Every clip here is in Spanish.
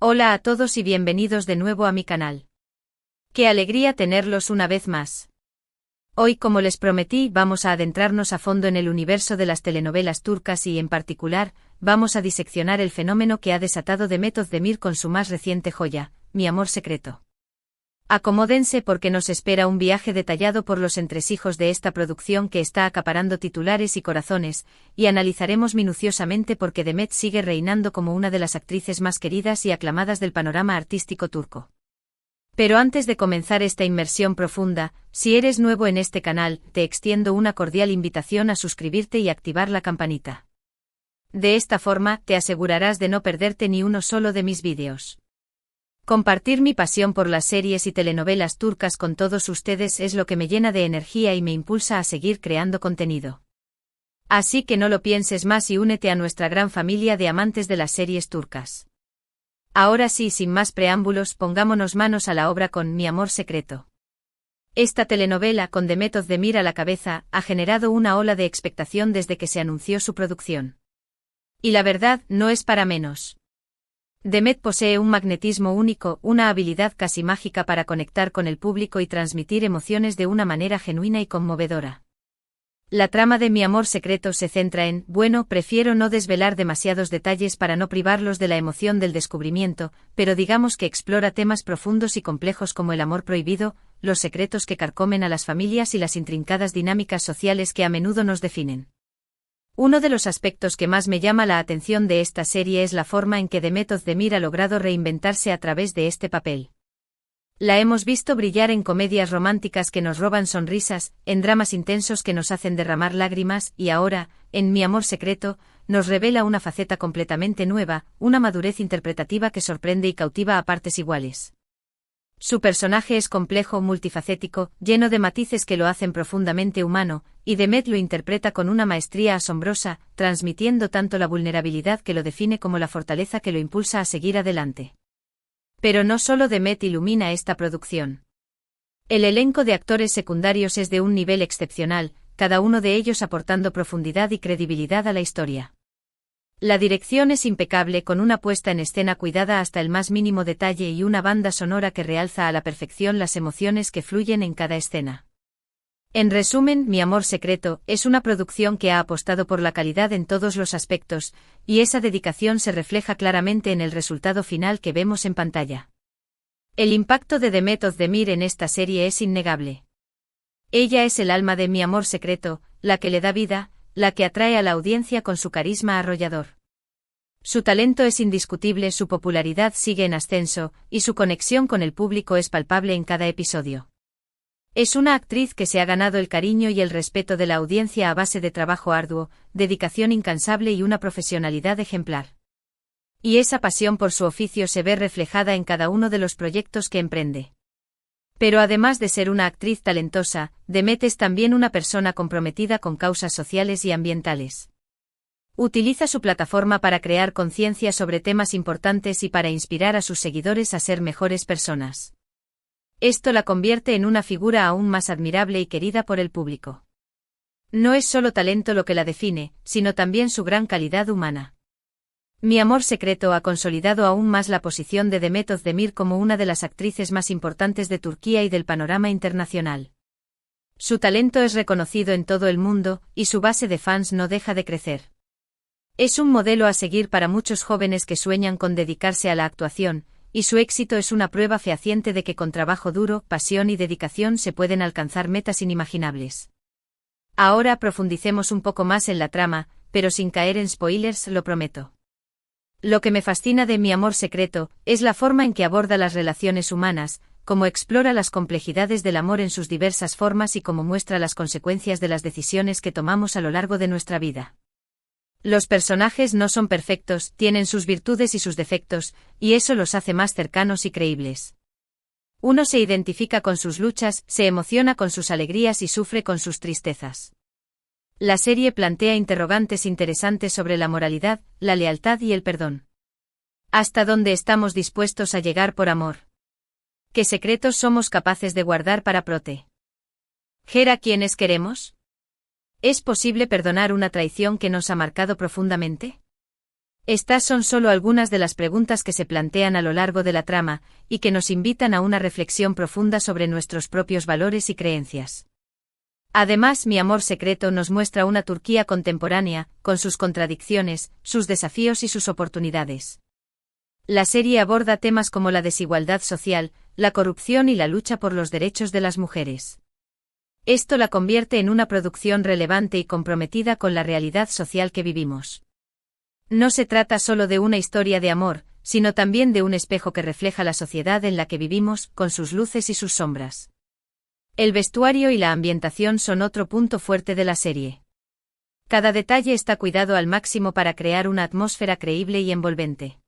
Hola a todos y bienvenidos de nuevo a mi canal. Qué alegría tenerlos una vez más. Hoy, como les prometí, vamos a adentrarnos a fondo en el universo de las telenovelas turcas y, en particular, vamos a diseccionar el fenómeno que ha desatado Demet Özdemir con su más reciente joya, Mi amor secreto. Acomódense porque nos espera un viaje detallado por los entresijos de esta producción que está acaparando titulares y corazones, y analizaremos minuciosamente por qué Demet sigue reinando como una de las actrices más queridas y aclamadas del panorama artístico turco. Pero antes de comenzar esta inmersión profunda, si eres nuevo en este canal, te extiendo una cordial invitación a suscribirte y activar la campanita. De esta forma, te asegurarás de no perderte ni uno solo de mis vídeos. Compartir mi pasión por las series y telenovelas turcas con todos ustedes es lo que me llena de energía y me impulsa a seguir creando contenido. Así que no lo pienses más y únete a nuestra gran familia de amantes de las series turcas. Ahora sí, sin más preámbulos, pongámonos manos a la obra con Mi amor secreto. Esta telenovela, con Demet Özdemir a la cabeza, ha generado una ola de expectación desde que se anunció su producción. Y la verdad, no es para menos. Demet posee un magnetismo único, una habilidad casi mágica para conectar con el público y transmitir emociones de una manera genuina y conmovedora. La trama de Mi amor secreto se centra en, prefiero no desvelar demasiados detalles para no privarlos de la emoción del descubrimiento, pero digamos que explora temas profundos y complejos como el amor prohibido, los secretos que carcomen a las familias y las intrincadas dinámicas sociales que a menudo nos definen. Uno de los aspectos que más me llama la atención de esta serie es la forma en que Demet Özdemir ha logrado reinventarse a través de este papel. La hemos visto brillar en comedias románticas que nos roban sonrisas, en dramas intensos que nos hacen derramar lágrimas y ahora, en Mi amor secreto, nos revela una faceta completamente nueva, una madurez interpretativa que sorprende y cautiva a partes iguales. Su personaje es complejo, multifacético, lleno de matices que lo hacen profundamente humano, y Demet lo interpreta con una maestría asombrosa, transmitiendo tanto la vulnerabilidad que lo define como la fortaleza que lo impulsa a seguir adelante. Pero no solo Demet ilumina esta producción. El elenco de actores secundarios es de un nivel excepcional, cada uno de ellos aportando profundidad y credibilidad a la historia. La dirección es impecable, con una puesta en escena cuidada hasta el más mínimo detalle y una banda sonora que realza a la perfección las emociones que fluyen en cada escena. En resumen, Mi amor secreto es una producción que ha apostado por la calidad en todos los aspectos, y esa dedicación se refleja claramente en el resultado final que vemos en pantalla. El impacto de Demet Özdemir en esta serie es innegable. Ella es el alma de Mi amor secreto, la que le da vida, la que atrae a la audiencia con su carisma arrollador. Su talento es indiscutible, su popularidad sigue en ascenso, y su conexión con el público es palpable en cada episodio. Es una actriz que se ha ganado el cariño y el respeto de la audiencia a base de trabajo arduo, dedicación incansable y una profesionalidad ejemplar. Y esa pasión por su oficio se ve reflejada en cada uno de los proyectos que emprende. Pero además de ser una actriz talentosa, Demet es también una persona comprometida con causas sociales y ambientales. Utiliza su plataforma para crear conciencia sobre temas importantes y para inspirar a sus seguidores a ser mejores personas. Esto la convierte en una figura aún más admirable y querida por el público. No es solo talento lo que la define, sino también su gran calidad humana. Mi amor secreto ha consolidado aún más la posición de Demet Özdemir como una de las actrices más importantes de Turquía y del panorama internacional. Su talento es reconocido en todo el mundo, y su base de fans no deja de crecer. Es un modelo a seguir para muchos jóvenes que sueñan con dedicarse a la actuación, y su éxito es una prueba fehaciente de que con trabajo duro, pasión y dedicación se pueden alcanzar metas inimaginables. Ahora profundicemos un poco más en la trama, pero sin caer en spoilers, lo prometo. Lo que me fascina de Mi amor secreto es la forma en que aborda las relaciones humanas, cómo explora las complejidades del amor en sus diversas formas y cómo muestra las consecuencias de las decisiones que tomamos a lo largo de nuestra vida. Los personajes no son perfectos, tienen sus virtudes y sus defectos, y eso los hace más cercanos y creíbles. Uno se identifica con sus luchas, se emociona con sus alegrías y sufre con sus tristezas. La serie plantea interrogantes interesantes sobre la moralidad, la lealtad y el perdón. ¿Hasta dónde estamos dispuestos a llegar por amor? ¿Qué secretos somos capaces de guardar para proteger a quienes queremos? ¿Es posible perdonar una traición que nos ha marcado profundamente? Estas son solo algunas de las preguntas que se plantean a lo largo de la trama, y que nos invitan a una reflexión profunda sobre nuestros propios valores y creencias. Además, Mi amor secreto nos muestra una Turquía contemporánea, con sus contradicciones, sus desafíos y sus oportunidades. La serie aborda temas como la desigualdad social, la corrupción y la lucha por los derechos de las mujeres. Esto la convierte en una producción relevante y comprometida con la realidad social que vivimos. No se trata solo de una historia de amor, sino también de un espejo que refleja la sociedad en la que vivimos, con sus luces y sus sombras. El vestuario y la ambientación son otro punto fuerte de la serie. Cada detalle está cuidado al máximo para crear una atmósfera creíble y envolvente.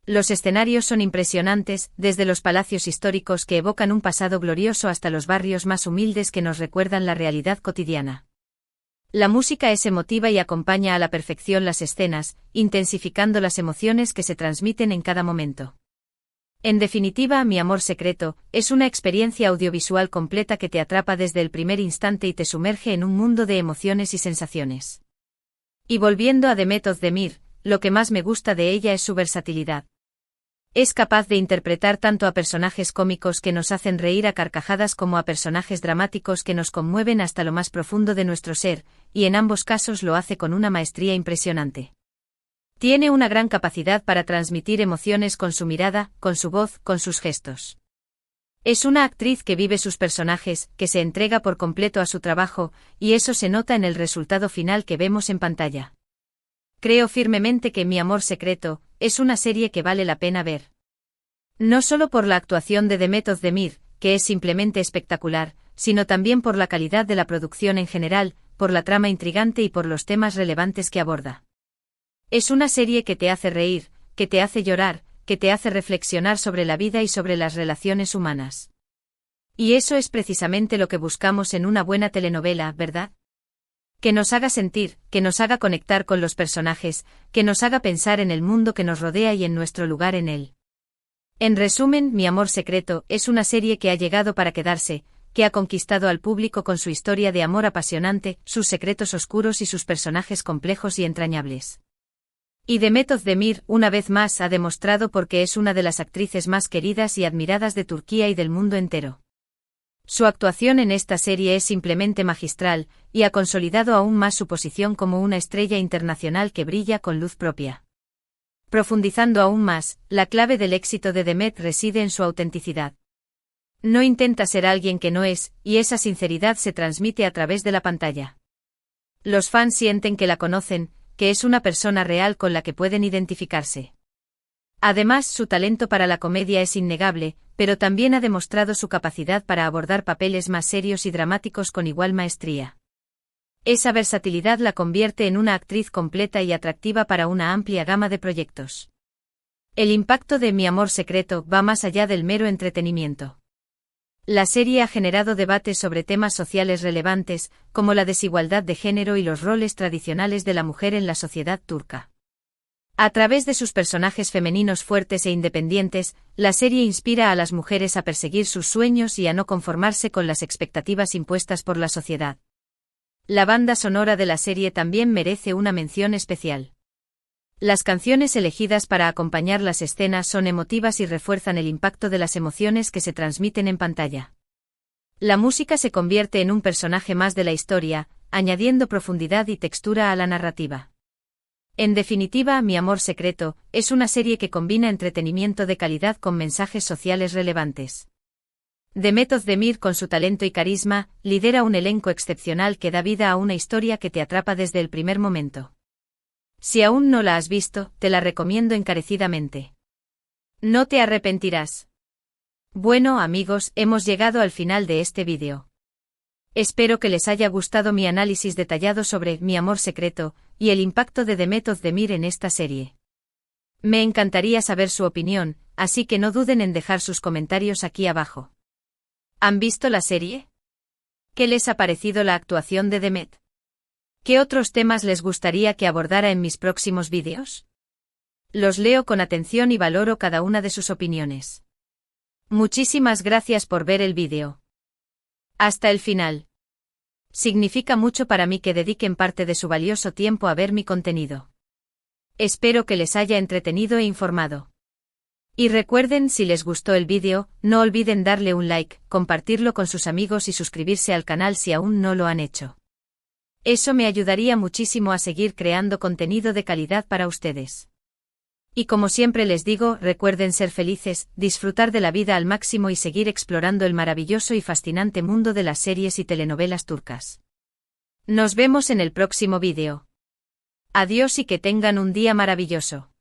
Los escenarios son impresionantes, desde los palacios históricos que evocan un pasado glorioso hasta los barrios más humildes que nos recuerdan la realidad cotidiana. La música es emotiva y acompaña a la perfección las escenas, intensificando las emociones que se transmiten en cada momento. En definitiva, Mi amor secreto es una experiencia audiovisual completa que te atrapa desde el primer instante y te sumerge en un mundo de emociones y sensaciones. Y volviendo a Demet Özdemir, lo que más me gusta de ella es su versatilidad. Es capaz de interpretar tanto a personajes cómicos que nos hacen reír a carcajadas como a personajes dramáticos que nos conmueven hasta lo más profundo de nuestro ser, y en ambos casos lo hace con una maestría impresionante. Tiene una gran capacidad para transmitir emociones con su mirada, con su voz, con sus gestos. Es una actriz que vive sus personajes, que se entrega por completo a su trabajo, y eso se nota en el resultado final que vemos en pantalla. Creo firmemente que Mi amor secreto es una serie que vale la pena ver. No solo por la actuación de Demet Özdemir, que es simplemente espectacular, sino también por la calidad de la producción en general, por la trama intrigante y por los temas relevantes que aborda. Es una serie que te hace reír, que te hace llorar, que te hace reflexionar sobre la vida y sobre las relaciones humanas. Y eso es precisamente lo que buscamos en una buena telenovela, ¿verdad? Que nos haga sentir, que nos haga conectar con los personajes, que nos haga pensar en el mundo que nos rodea y en nuestro lugar en él. En resumen, Mi amor secreto es una serie que ha llegado para quedarse, que ha conquistado al público con su historia de amor apasionante, sus secretos oscuros y sus personajes complejos y entrañables. Y Demet Özdemir, una vez más, ha demostrado por qué es una de las actrices más queridas y admiradas de Turquía y del mundo entero. Su actuación en esta serie es simplemente magistral, y ha consolidado aún más su posición como una estrella internacional que brilla con luz propia. Profundizando aún más, la clave del éxito de Demet reside en su autenticidad. No intenta ser alguien que no es, y esa sinceridad se transmite a través de la pantalla. Los fans sienten que la conocen, que es una persona real con la que pueden identificarse. Además, su talento para la comedia es innegable, pero también ha demostrado su capacidad para abordar papeles más serios y dramáticos con igual maestría. Esa versatilidad la convierte en una actriz completa y atractiva para una amplia gama de proyectos. El impacto de Mi amor secreto va más allá del mero entretenimiento. La serie ha generado debates sobre temas sociales relevantes, como la desigualdad de género y los roles tradicionales de la mujer en la sociedad turca. A través de sus personajes femeninos fuertes e independientes, la serie inspira a las mujeres a perseguir sus sueños y a no conformarse con las expectativas impuestas por la sociedad. La banda sonora de la serie también merece una mención especial. Las canciones elegidas para acompañar las escenas son emotivas y refuerzan el impacto de las emociones que se transmiten en pantalla. La música se convierte en un personaje más de la historia, añadiendo profundidad y textura a la narrativa. En definitiva, Mi amor secreto es una serie que combina entretenimiento de calidad con mensajes sociales relevantes. Demet Özdemir, con su talento y carisma, lidera un elenco excepcional que da vida a una historia que te atrapa desde el primer momento. Si aún no la has visto, te la recomiendo encarecidamente. No te arrepentirás. Bueno, amigos, hemos llegado al final de este vídeo. Espero que les haya gustado mi análisis detallado sobre Mi amor secreto y el impacto de Demet Özdemir en esta serie. Me encantaría saber su opinión, así que no duden en dejar sus comentarios aquí abajo. ¿Han visto la serie? ¿Qué les ha parecido la actuación de Demet? ¿Qué otros temas les gustaría que abordara en mis próximos vídeos? Los leo con atención y valoro cada una de sus opiniones. Muchísimas gracias por ver el vídeo. Hasta el final. Significa mucho para mí que dediquen parte de su valioso tiempo a ver mi contenido. Espero que les haya entretenido e informado. Y recuerden, si les gustó el vídeo, no olviden darle un like, compartirlo con sus amigos y suscribirse al canal si aún no lo han hecho. Eso me ayudaría muchísimo a seguir creando contenido de calidad para ustedes. Y como siempre les digo, recuerden ser felices, disfrutar de la vida al máximo y seguir explorando el maravilloso y fascinante mundo de las series y telenovelas turcas. Nos vemos en el próximo vídeo. Adiós y que tengan un día maravilloso.